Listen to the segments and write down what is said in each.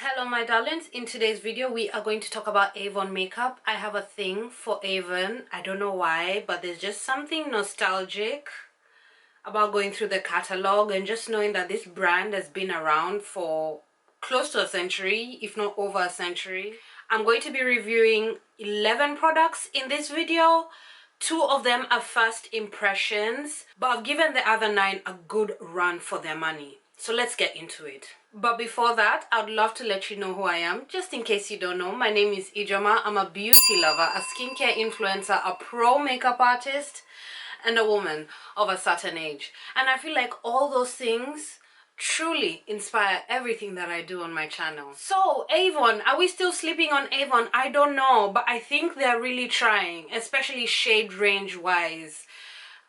Hello my darlings, in today's video we are going to talk about Avon makeup. I have a thing for Avon. I don't know why, but there's just something nostalgic about going through the catalog and just knowing that this brand has been around for close to a century, if not over a century. I'm going to be reviewing 11 products in this video. 2 of them are first impressions, but I've given the other 9 a good run for their money. So let's get into it. But before that, I'd love to let you know who I am, just in case you don't know. My name is Ijoma. I'm a beauty lover, a skincare influencer, a pro makeup artist, and a woman of a certain age. And I feel like all those things truly inspire everything that I do on my channel. So Avon, are we still sleeping on Avon? I don't know, but I think they're really trying, especially shade range wise.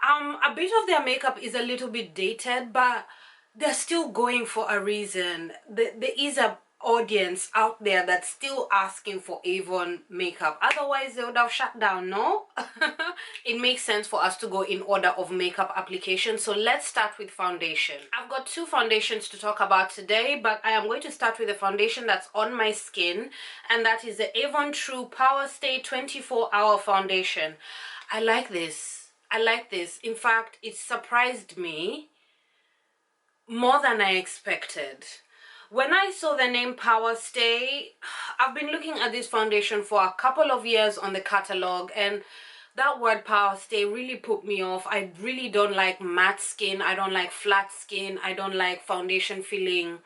A bit of their makeup is a little bit dated, but they're still going for a reason. There is an audience out there that's still asking for Avon makeup. Otherwise they would have shut down, no? It makes sense for us to go in order of makeup application. So let's start with foundation. I've got 2 foundations to talk about today, but I am going to start with the foundation that's on my skin, and that is the Avon True Power Stay 24-Hour Foundation. I like this. I like this. In fact, it surprised me more than I expected. When I saw the name Power Stay, I've been looking at this foundation for a couple of years on the catalog, and that word Power Stay really put me off. I really don't like matte skin. I don't like flat skin. I don't like foundation feeling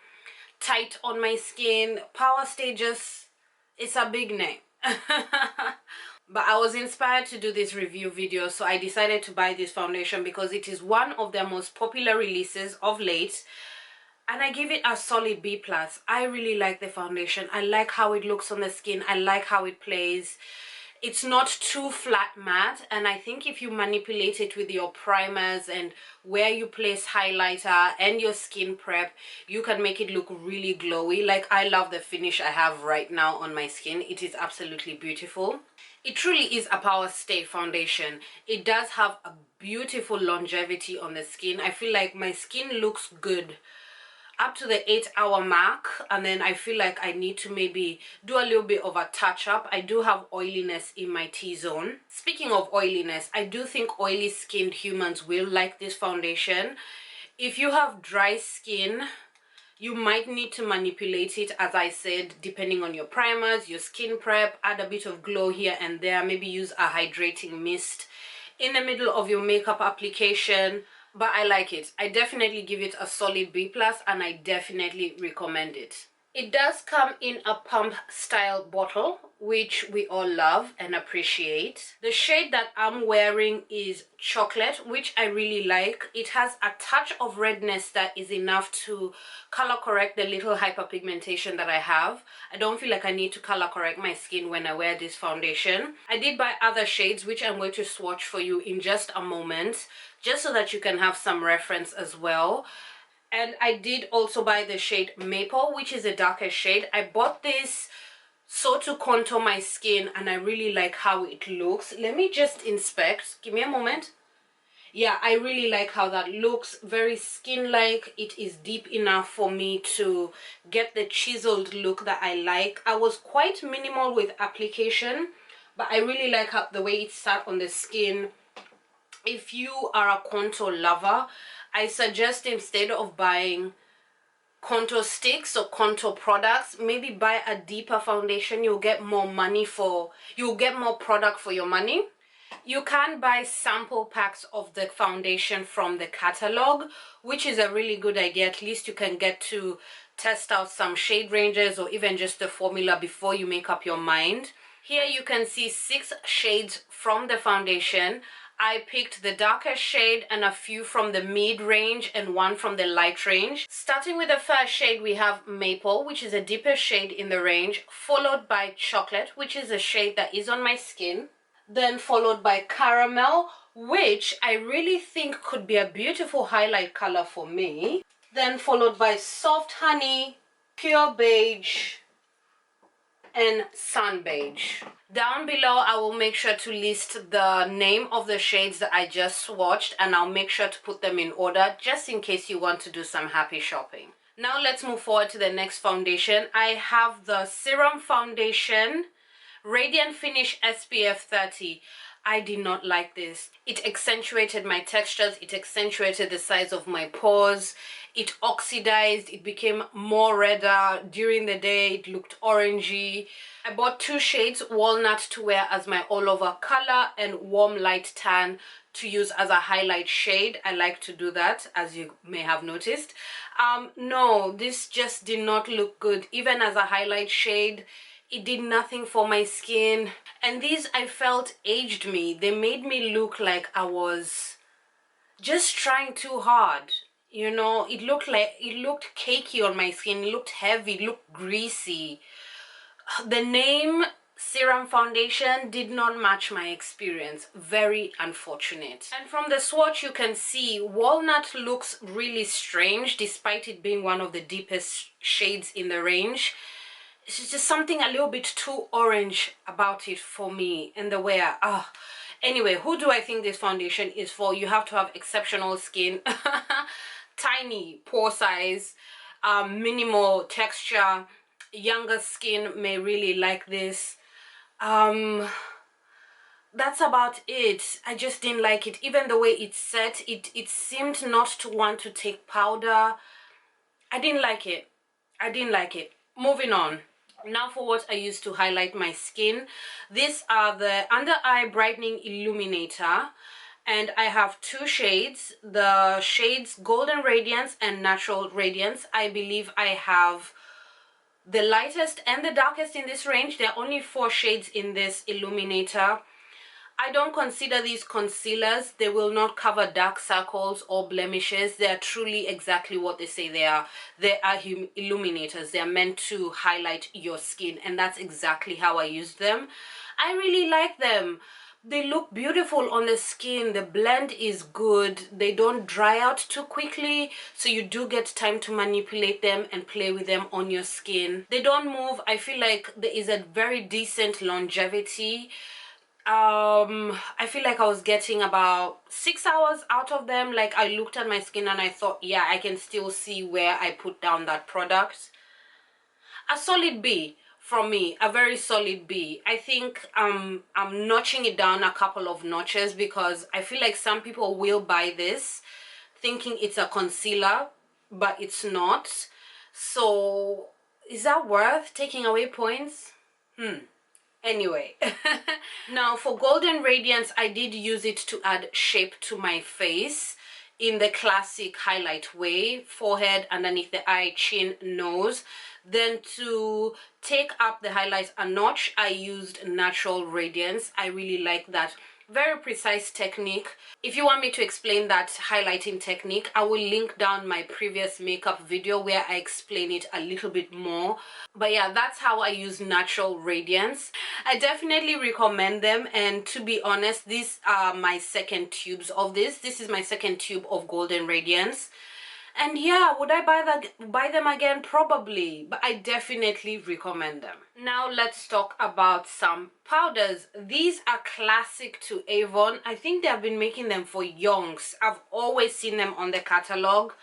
tight on my skin. Power Stay just, it's a big name. But I was inspired to do this review video, so I decided to buy this foundation because it is one of their most popular releases of late, and I give it a solid B+. I really like the foundation. I like how it looks on the skin. I like how it plays. It's not too flat matte, and I think if you manipulate it with your primers and where you place highlighter and your skin prep, you can make it look really glowy. Like, I love the finish I have right now on my skin. It is absolutely beautiful. It truly is a Power Stay foundation. It does have a beautiful longevity on the skin. I feel like my skin looks good up to the 8-hour mark, and then I feel like I need to maybe do a little bit of a touch up. I do have oiliness in my T-zone. Speaking of oiliness, I do think oily skinned humans will like this foundation. If you have dry skin, you might need to manipulate it, as I said, depending on your primers, your skin prep, add a bit of glow here and there, maybe use a hydrating mist in the middle of your makeup application. But I like it. I definitely give it a solid B+, and I definitely recommend it. It does come in a pump style bottle, which we all love and appreciate. The shade that I'm wearing is chocolate, which I really like. It has a touch of redness that is enough to color correct the little hyperpigmentation that I have. I don't feel like I need to color correct my skin when I wear this foundation. I did buy other shades, which I'm going to swatch for you in just a moment, just so that you can have some reference as well. And I did also buy the shade Maple, which is a darker shade. I bought this so to contour my skin, and I really like how it looks. Let me just inspect. Give me a moment. Yeah, I really like how that looks. Very skin-like. It is deep enough for me to get the chiseled look that I like. I was quite minimal with application, but I really like how the way it sat on the skin. If you are a contour lover, I suggest instead of buying contour sticks or contour products, maybe buy a deeper foundation. You'll get more product for your money. You can buy sample packs of the foundation from the catalog, which is a really good idea. At least you can get to test out some shade ranges or even just the formula before you make up your mind. Here you can see 6 shades from the foundation. I picked the darker shade and a few from the mid range and 1 from the light range. Starting with the first shade, we have Maple, which is a deeper shade in the range, followed by Chocolate, which is a shade that is on my skin, then followed by Caramel, which I really think could be a beautiful highlight color for me, then followed by Soft Honey, Pure Beige, and Sun Beige. Down below I will make sure to list the name of the shades that I just swatched, and I'll make sure to put them in order just in case you want to do some happy shopping. Now let's move forward to the next foundation. I have the Serum Foundation Radiant Finish SPF 30. I did not like this. It accentuated my textures, it accentuated the size of my pores, it oxidized, it became more redder. During the day it looked orangey. I bought two shades, Walnut to wear as my all over color and Warm Light Tan to use as a highlight shade. I like to do that, as you may have noticed. No, this just did not look good. Even as a highlight shade, it did nothing for my skin. And these, I felt, aged me. They made me look like I was just trying too hard. You know, it looked cakey on my skin. It looked heavy, it looked greasy. The name Serum Foundation did not match my experience. Very unfortunate. And from the swatch you can see Walnut looks really strange despite it being one of the deepest shades in the range. It's just something a little bit too orange about it for me in the wear. Anyway, who do I think this foundation is for? You have to have exceptional skin, tiny pore size, minimal texture. Younger skin may really like this. That's about it. I just didn't like it. Even the way it's set, it seemed not to want to take powder. I didn't like it. I didn't like it. Moving on. Now for what I use to highlight my skin. These are the Under Eye Brightening Illuminator. And I have two shades. The shades Golden Radiance and Natural Radiance. I believe I have the lightest and the darkest in this range. There are only 4 shades in this illuminator. I don't consider these concealers. They will not cover dark circles or blemishes. They are truly exactly what they say they are. They are illuminators. They are meant to highlight your skin, and that's exactly how I use them. I really like them. They look beautiful on the skin. The blend is good. They don't dry out too quickly, so you do get time to manipulate them and play with them on your skin. They don't move. I feel like there is a very decent longevity. I feel like I was getting about 6 hours out of them. Like, I looked at my skin and I thought, yeah, I can still see where I put down that product. A solid B from me, a very solid B. I think I'm notching it down a couple of notches because I feel like some people will buy this thinking it's a concealer, but it's not. So is that worth taking away points? Anyway, now for Golden Radiance, I did use it to add shape to my face in the classic highlight way: forehead, underneath the eye, chin, nose. Then to take up the highlights a notch, I used Natural Radiance. I really like that. Very precise technique. If you want me to explain that highlighting technique, I will link down my previous makeup video where I explain it a little bit more. But yeah, that's how I use Natural Radiance. I definitely recommend them, and to be honest, these are my second tubes of this. This is my second tube of Golden Radiance. And yeah, would I buy them again? Probably, but I definitely recommend them. Now let's talk about some powders. These are classic to Avon. I think they have been making them for yonks. I've always seen them on the catalog,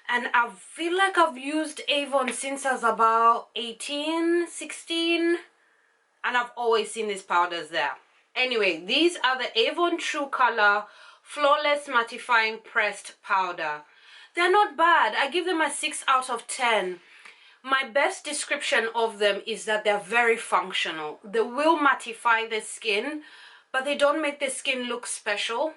and I feel like I've used Avon since I was about 18, 16, and I've always seen these powders there. Anyway, these are the Avon True Color Flawless Mattifying Pressed Powder. They're not bad. I give them a 6 out of 10. My best description of them is that they're very functional. They will mattify the skin, but they don't make the skin look special.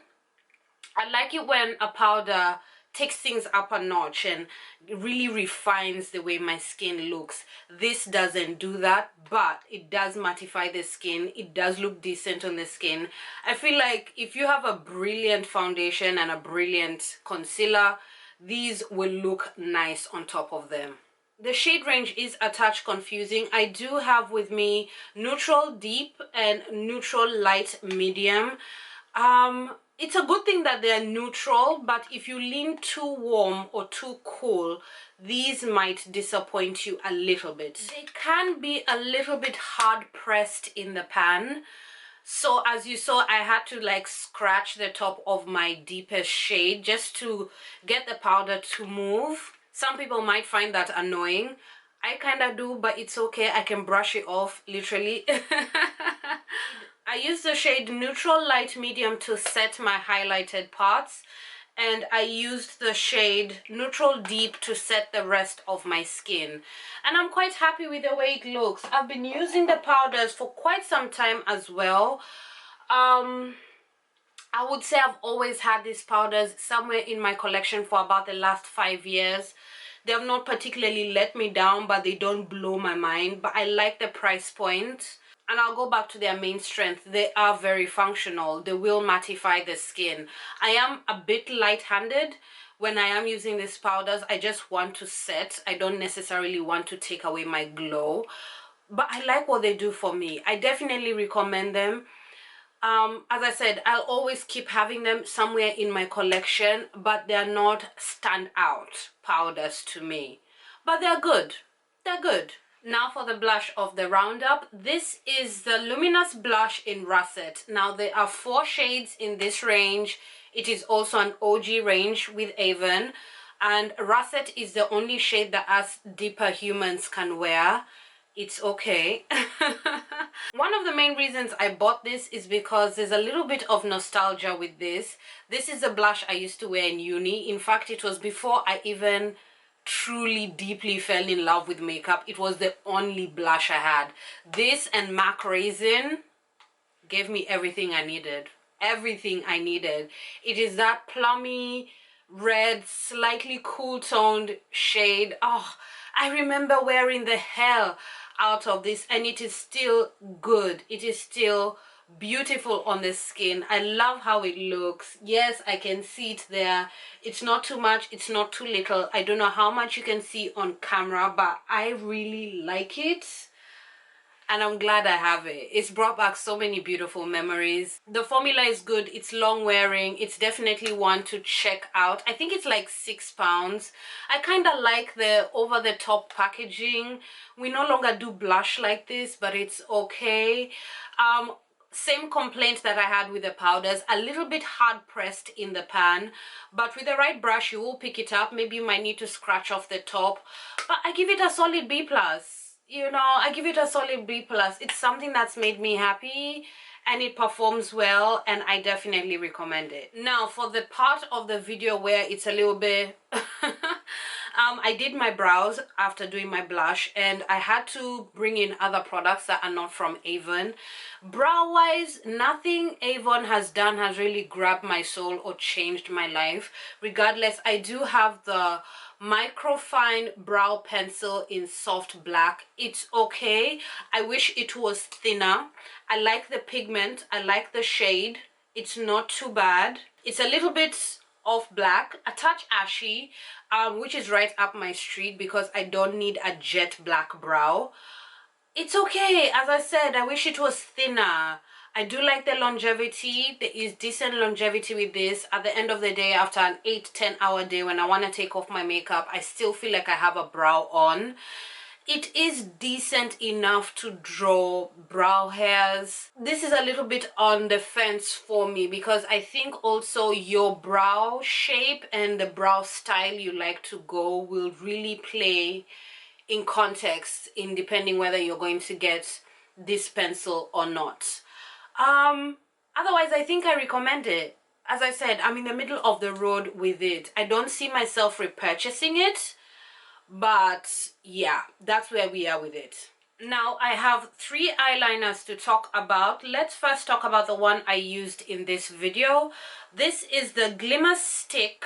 I like it when a powder takes things up a notch and really refines the way my skin looks. This doesn't do that, but it does mattify the skin. It does look decent on the skin. I feel like if you have a brilliant foundation and a brilliant concealer, these will look nice on top of them. The shade range is a touch confusing. I do have with me Neutral Deep and Neutral Light Medium. It's a good thing that they're neutral, but if you lean too warm or too cool, these might disappoint you a little bit. They can be a little bit hard pressed in the pan. So as you saw, I had to like scratch the top of my deepest shade just to get the powder to move. Some people might find that annoying. I kind of do, but it's okay. I can brush it off, literally. I use the shade Neutral Light Medium to set my highlighted parts, and I used the shade Neutral Deep to set the rest of my skin. And I'm quite happy with the way it looks. I've been using the powders for quite some time as well. I would say I've always had these powders somewhere in my collection for about the last 5 years. They have not particularly let me down, but they don't blow my mind. But I like the price point. And I'll go back to their main strength. They are very functional. They will mattify the skin. I am a bit light-handed when I am using these powders. I just want to set. I don't necessarily want to take away my glow. But I like what they do for me. I definitely recommend them. As I said, I'll always keep having them somewhere in my collection, but they're not standout powders to me. But they're good. They're good. Now for the blush of the roundup. This is the Luminous blush in Russet. Now there are 4 shades in this range. It is also an OG range with Avon. And Russet is the only shade that us deeper humans can wear. It's okay. One of the main reasons I bought this is because there's a little bit of nostalgia with this. This is a blush I used to wear in uni. In fact, it was before I even truly deeply fell in love with makeup. It was the only blush I had. This and MAC Raisin gave me everything I needed. Everything I needed. It is that plummy red, slightly cool toned shade. Oh, I remember wearing the hell out of this, and it is still good. It is still beautiful on the skin. I love how it looks. Yes, I can see it there. It's not too much, it's not too little. I don't know how much you can see on camera, but I really like it. And I'm glad I have it. It's brought back so many beautiful memories. The formula is good. It's long wearing. It's definitely one to check out. I think it's like £6. I kind of like the over-the-top packaging. We no longer do blush like this, but it's okay. Same complaint that I had with the powders, a little bit hard pressed in the pan, but with the right brush you will pick it up. Maybe you might need to scratch off the top, but I give it a solid B+. You know, I give it a solid B+. It's something that's made me happy, and it performs well, and I definitely recommend it. Now for the part of the video where it's a little bit I did my brows after doing my blush, and I had to bring in other products that are not from Avon. Brow wise, nothing Avon has done has really grabbed my soul or changed my life. Regardless, I do have the Microfine brow pencil in soft black. It's okay. I wish it was thinner. I like the pigment. I like the shade. It's not too bad. It's a little bit of black, a touch ashy, which is right up my street because I don't need a jet black brow. It's okay. As I said, I wish it was thinner. I do like the longevity. There is decent longevity with this. At the end of the day, after an 8-10 hour day, when I want to take off my makeup, I still feel like I have a brow on. It is decent enough to draw brow hairs. This is a little bit on the fence for me because I think also your brow shape and the brow style you like to go will really play in context in depending whether you're going to get this pencil or not. Otherwise, I think I recommend it. As I said, I'm in the middle of the road with it. I don't see myself repurchasing it, but yeah, that's where we are with it. Now I have 3 eyeliners to talk about. Let's first talk about the one I used in this video. This is the Glimmerstick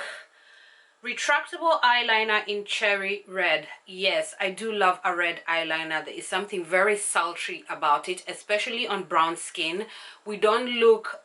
Retractable eyeliner in Cherry Red. Yes, I do love a red eyeliner. There is something very sultry about it, especially on brown skin. We don't look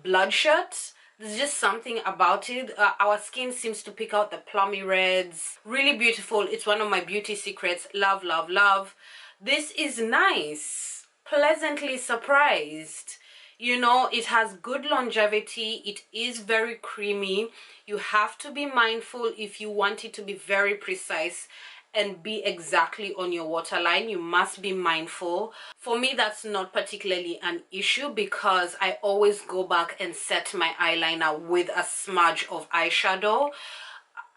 bloodshot. There's just something about it. Our skin seems to pick out the plummy reds. Really beautiful. It's one of my beauty secrets. Love, love, love. This is nice. Pleasantly surprised. You know, it has good longevity. It is very creamy. You have to be mindful if you want it to be very precise and be exactly on your waterline. You must be mindful. For me, that's not particularly an issue because I always go back and set my eyeliner with a smudge of eyeshadow.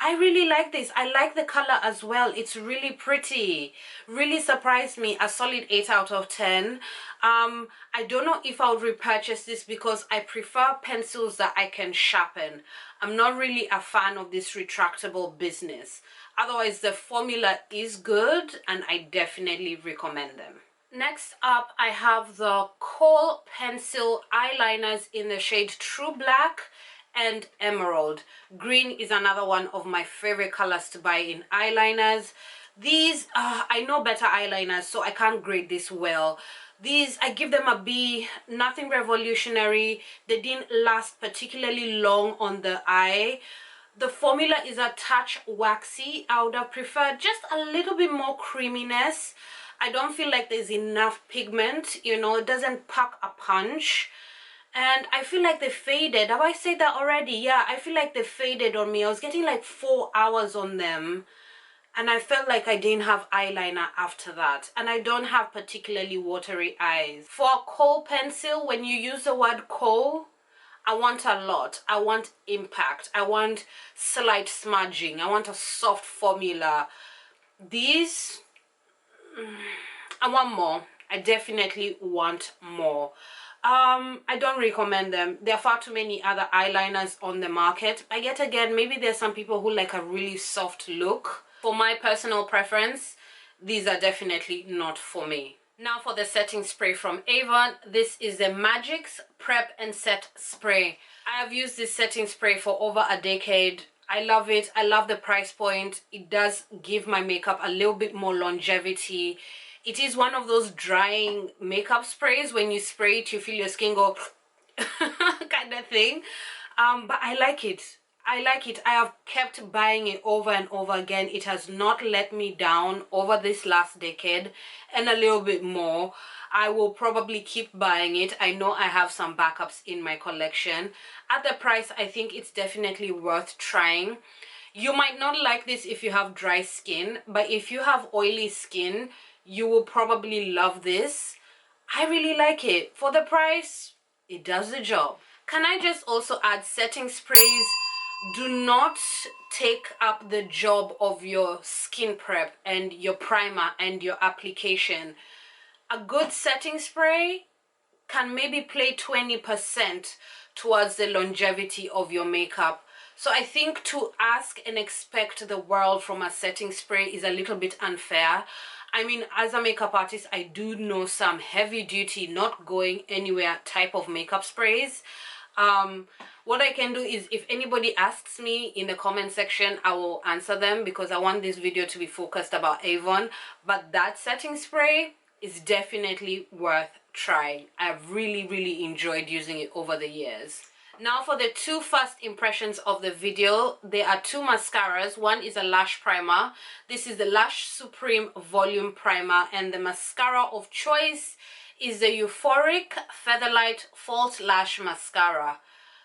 I really like this. I like the color as well. It's really pretty. Really surprised me. A solid 8 out of 10. I don't know if I'll repurchase this because I prefer pencils that I can sharpen. I'm not really a fan of this retractable business. Otherwise, the formula is good and I definitely recommend them. Next up, I have the Khol pencil eyeliners in the shade True Black and Emerald. Green is another one of my favorite colors to buy in eyeliners. These, I know better eyeliners, so I can't grade this well. These, I give them a B, nothing revolutionary. They didn't last particularly long on the eye. The formula is a touch waxy. I would have preferred just a little bit more creaminess. I don't feel like there's enough pigment, you know, it doesn't pack a punch. And I feel like they faded. Have I said that already? Yeah, I feel like they faded on me. I was getting like 4 hours on them. And I felt like I didn't have eyeliner after that. And I don't have particularly watery eyes. For a Khol pencil, when you use the word Khol, I want a lot. I want impact. I want slight smudging. I want a soft formula. These, I want more. I definitely want more. I don't recommend them. There are far too many other eyeliners on the market. But yet again, maybe there's some people who like a really soft look. For my personal preference, these are definitely not for me. Now for the setting spray from Avon. This is the Magix Prep and Set Spray. I have used this setting spray for over a decade. I love it. I love the price point. It does give my makeup a little bit more longevity. It is one of those drying makeup sprays. When you spray it, you feel your skin go kind of thing. But I like it. I like it. I have kept buying it over and over again. It has not let me down over this last decade and a little bit more. I will probably keep buying it. I know I have some backups in my collection. At the price, I think it's definitely worth trying. You might not like this if you have dry skin, but if you have oily skin, you will probably love this. I really like it. For the price, it does the job. Can I just also add, setting sprays do not take up the job of your skin prep and your primer and your application. A good setting spray can maybe play 20% towards the longevity of your makeup. So I think to ask and expect the world from a setting spray is a little bit unfair. I mean, as a makeup artist, I do know some heavy duty, not going anywhere type of makeup sprays. What I can do is, if anybody asks me in the comment section, I will answer them because I want this video to be focused about Avon. But that setting spray is definitely worth trying. I've really enjoyed using it over the years. Now for the two first impressions of the video, there are two mascaras. One is a lash primer. This is the Lash Supreme Volume Primer, and the mascara of choice is the Euphoric Featherlight False Lash Mascara.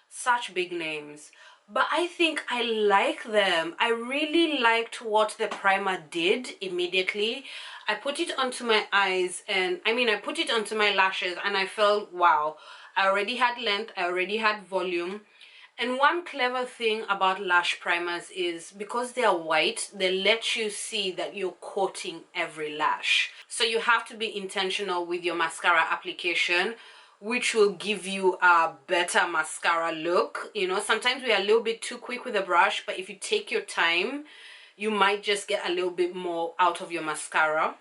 Such big names, but I think I like them. I really liked what the primer did immediately. I put it onto my eyes, and I put it onto my lashes, and I felt, wow, I already had length, I already had volume. And one clever thing about lash primers is, because they are white, they let you see that you're coating every lash. So you have to be intentional with your mascara application, which will give you a better mascara look. You know, sometimes we are a little bit too quick with the brush, but if you take your time, you might just get a little bit more out of your mascara.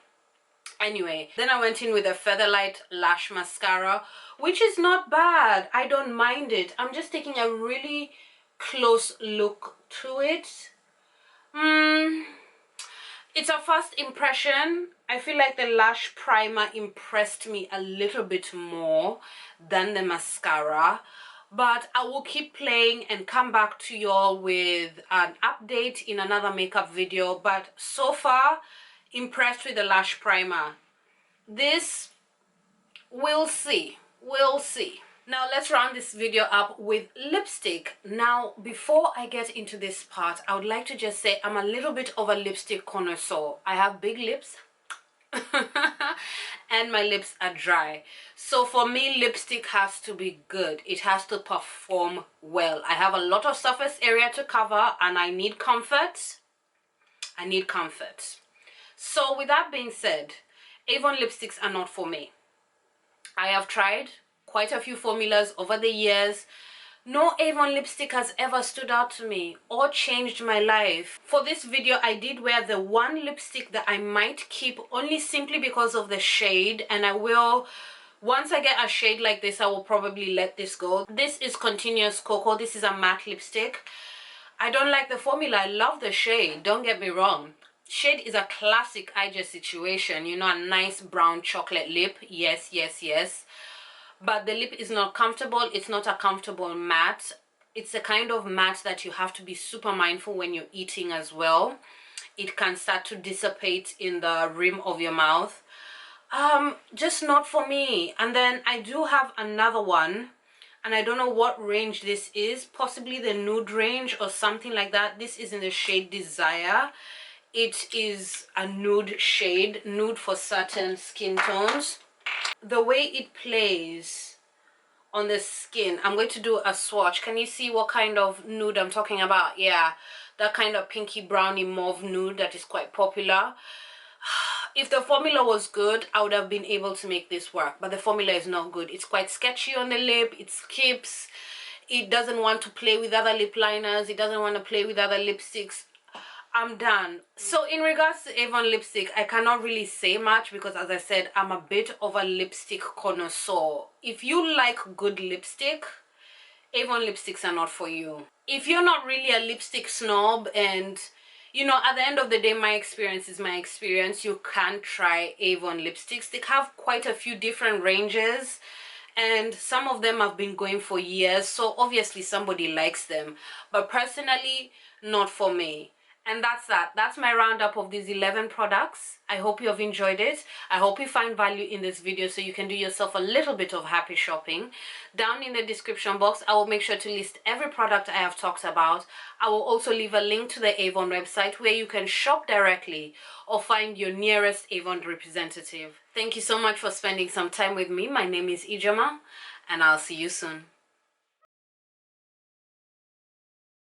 Anyway, then I went in with a Featherlight Lash Mascara, which is not bad. I don't mind it. I'm just taking a really close look to it. It's a first impression. I feel like the lash primer impressed me a little bit more than the mascara. But I will keep playing and come back to y'all with an update in another makeup video. But so far, impressed with the lash primer. This, we'll see. We'll see. Now let's round this video up with lipstick. Now, before I get into this part, I would like to just say I'm a little bit of a lipstick connoisseur. I have big lips. and my lips are dry. So for me, lipstick has to be good. It has to perform well. I have a lot of surface area to cover and I need comfort. So with that being said, Avon lipsticks are not for me. I have tried quite a few formulas over the years. No Avon lipstick has ever stood out to me or changed my life. For this video, I did wear the one lipstick that I might keep only simply because of the shade, and I will, once I get a shade like this, I will probably let this go. This is Continuous Cocoa. This is a matte lipstick. I don't like the formula. I love the shade, don't get me wrong. Shade is a classic eye situation, you know, a nice brown chocolate lip. Yes, yes, yes. But the lip is not comfortable. It's not a comfortable matte. It's a kind of matte that you have to be super mindful when you're eating as well. It can start to dissipate in the rim of your mouth. Just not for me. And then I do have another one, and I don't know what range this is, possibly the nude range or something like that. This is in the shade Desire. It is a nude shade, nude for certain skin tones. The way it plays on the skin, I'm going to do a swatch. Can you see what kind of nude I'm talking about? Yeah, that kind of pinky browny mauve nude that is quite popular. If the formula was good, I would have been able to make this work, but the formula is not good. It's quite sketchy on the lip. It skips. It doesn't want to play with other lip liners. It doesn't want to play with other lipsticks. I'm done. So in regards to Avon lipstick, I cannot really say much because, as I said, I'm a bit of a lipstick connoisseur. If you like good lipstick, Avon lipsticks are not for you. If you're not really a lipstick snob, and you know, at the end of the day, my experience is my experience, you can try Avon lipsticks. They have quite a few different ranges, and some of them have been going for years, so obviously somebody likes them. But personally, not for me. And that's that. That's my roundup of these 11 products. I hope you have enjoyed it. I hope you find value in this video so you can do yourself a little bit of happy shopping. Down in the description box, I will make sure to list every product I have talked about. I will also leave a link to the Avon website where you can shop directly or find your nearest Avon representative. Thank you so much for spending some time with me. My name is Ijoma, and I'll see you soon.